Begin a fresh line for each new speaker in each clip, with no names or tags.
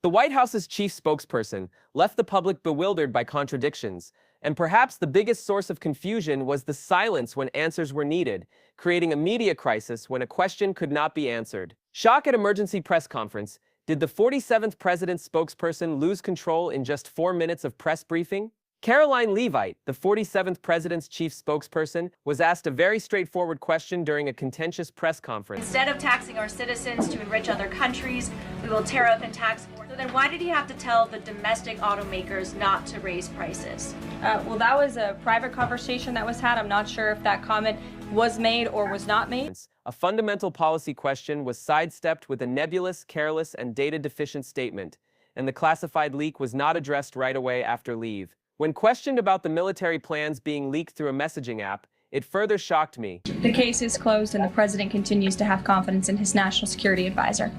The White House's chief spokesperson left the public bewildered by contradictions, and perhaps the biggest source of confusion was the silence when answers were needed, creating a media crisis when a question could not be answered. Shock at emergency press conference. Did the 47th president's spokesperson lose control in just 4 minutes of press briefing? Caroline Leavitt, the 47th president's chief spokesperson, was asked a very straightforward question during a contentious press conference.
Instead of taxing our citizens to enrich other countries, we will tariff and tax more. So then why did he have to tell the domestic automakers not to raise prices?
Well, that was a private conversation that was had. I'm not sure if that comment was made or was not made.
A fundamental policy question was sidestepped with a nebulous, careless, and data-deficient statement, and the classified leak was not addressed right away after leave. When questioned about the military plans being leaked through a messaging app, it further shocked me.
The case is closed and the president continues to have confidence in his national security advisor.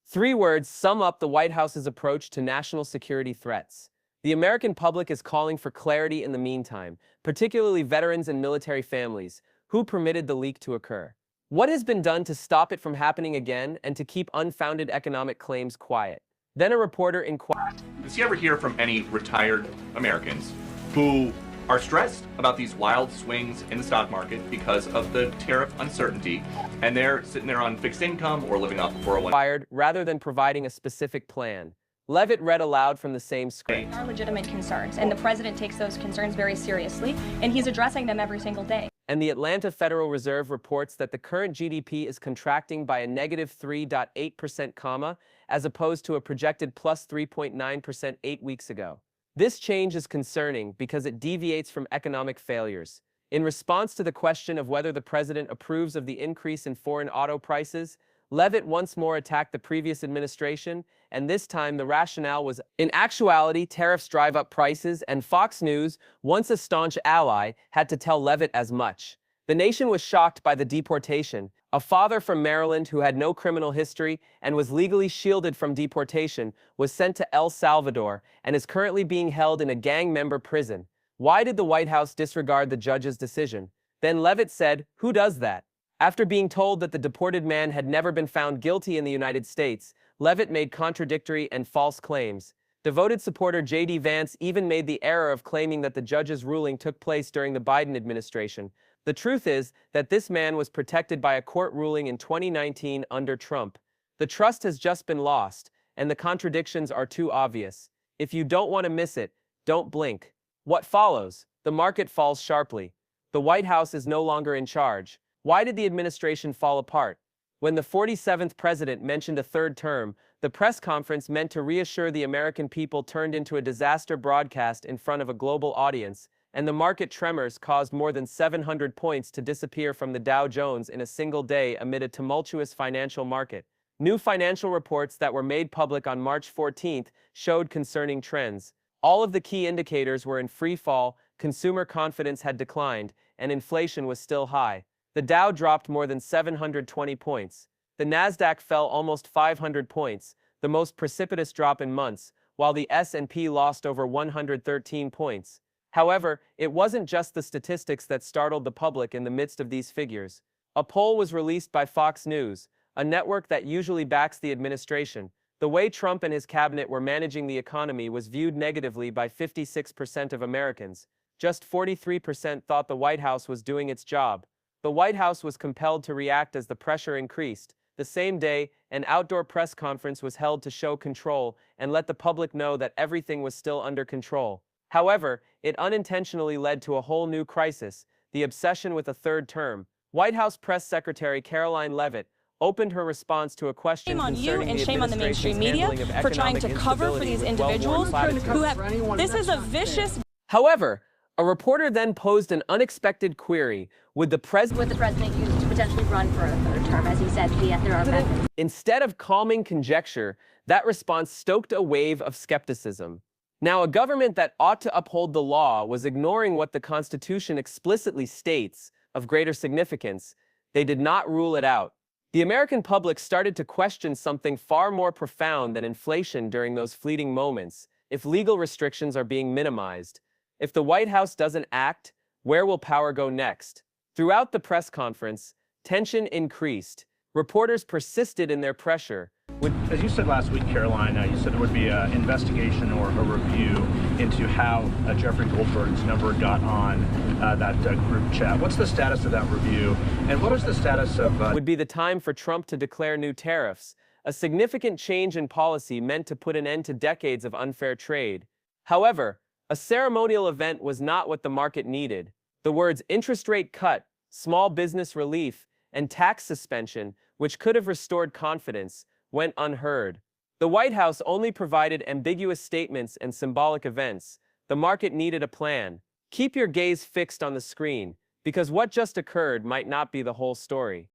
3 words sum up the White House's approach to national security threats. The American public is calling for clarity in the meantime, particularly veterans and military families. Who permitted the leak to occur? What has been done to stop it from happening again and to keep unfounded economic claims quiet? Then a reporter inquired.
Does he ever hear from any retired Americans who are stressed about these wild swings in the stock market because of the tariff uncertainty, and they're sitting there on fixed income or living off of 401?
Rather than providing a specific plan. Leavitt read aloud from the same script.
There are legitimate concerns, and the president takes those concerns very seriously, and he's addressing them every single day.
And the Atlanta Federal Reserve reports that the current GDP is contracting by a negative 3.8%, as opposed to a projected plus 3.9% 8 weeks ago. This change is concerning because it deviates from economic failures. In response to the question of whether the president approves of the increase in foreign auto prices, Leavitt once more attacked the previous administration, and this time the rationale was, in actuality, tariffs drive up prices, and Fox News, once a staunch ally, had to tell Leavitt as much. The nation was shocked by the deportation. A father from Maryland who had no criminal history and was legally shielded from deportation was sent to El Salvador and is currently being held in a gang member prison. Why did the White House disregard the judge's decision? Then Leavitt said, "Who does that?" After being told that the deported man had never been found guilty in the United States, Leavitt made contradictory and false claims. Devoted supporter J.D. Vance even made the error of claiming that the judge's ruling took place during the Biden administration. The truth is that this man was protected by a court ruling in 2019 under Trump. The trust has just been lost, and the contradictions are too obvious. If you don't want to miss it, don't blink. What follows? The market falls sharply. The White House is no longer in charge. Why did the administration fall apart? When the 47th president mentioned a third term, the press conference meant to reassure the American people turned into a disaster broadcast in front of a global audience, and the market tremors caused more than 700 points to disappear from the Dow Jones in a single day amid a tumultuous financial market. New financial reports that were made public on March 14th showed concerning trends. All of the key indicators were in free fall, consumer confidence had declined, and inflation was still high. The Dow dropped more than 720 points. The Nasdaq fell almost 500 points, the most precipitous drop in months, while the S&P lost over 113 points. However, it wasn't just the statistics that startled the public in the midst of these figures. A poll was released by Fox News, a network that usually backs the administration. The way Trump and his cabinet were managing the economy was viewed negatively by 56% of Americans. Just 43% thought the White House was doing its job. The White House was compelled to react as the pressure increased. The same day, an outdoor press conference was held to show control and let the public know that everything was still under control. However, it unintentionally led to a whole new crisis, the obsession with a third term. White House Press Secretary Caroline Leavitt opened her response to a question
concerning the
administration's
and shame on the mainstream media for trying to cover for these individuals who have. This is a vicious.
However, a reporter then posed an unexpected query. Would the president
use to potentially run for a third term, as he said, there are methods?
Instead of calming conjecture, that response stoked a wave of skepticism. Now, a government that ought to uphold the law was ignoring what the Constitution explicitly states of greater significance. They did not rule it out. The American public started to question something far more profound than inflation during those fleeting moments. If legal restrictions are being minimized, if the White House doesn't act, where will power go next? Throughout the press conference, tension increased. Reporters persisted in their pressure.
As you said last week, Caroline, you said there would be an investigation or a review into how Jeffrey Goldberg's number got on that group chat. What's the status of that review, and what is the status of...
Would be the time for Trump to declare new tariffs, a significant change in policy meant to put an end to decades of unfair trade. However, a ceremonial event was not what the market needed. The words interest rate cut, small business relief, and tax suspension, which could have restored confidence, went unheard. The White House only provided ambiguous statements and symbolic events. The market needed a plan. Keep your gaze fixed on the screen, because what just occurred might not be the whole story.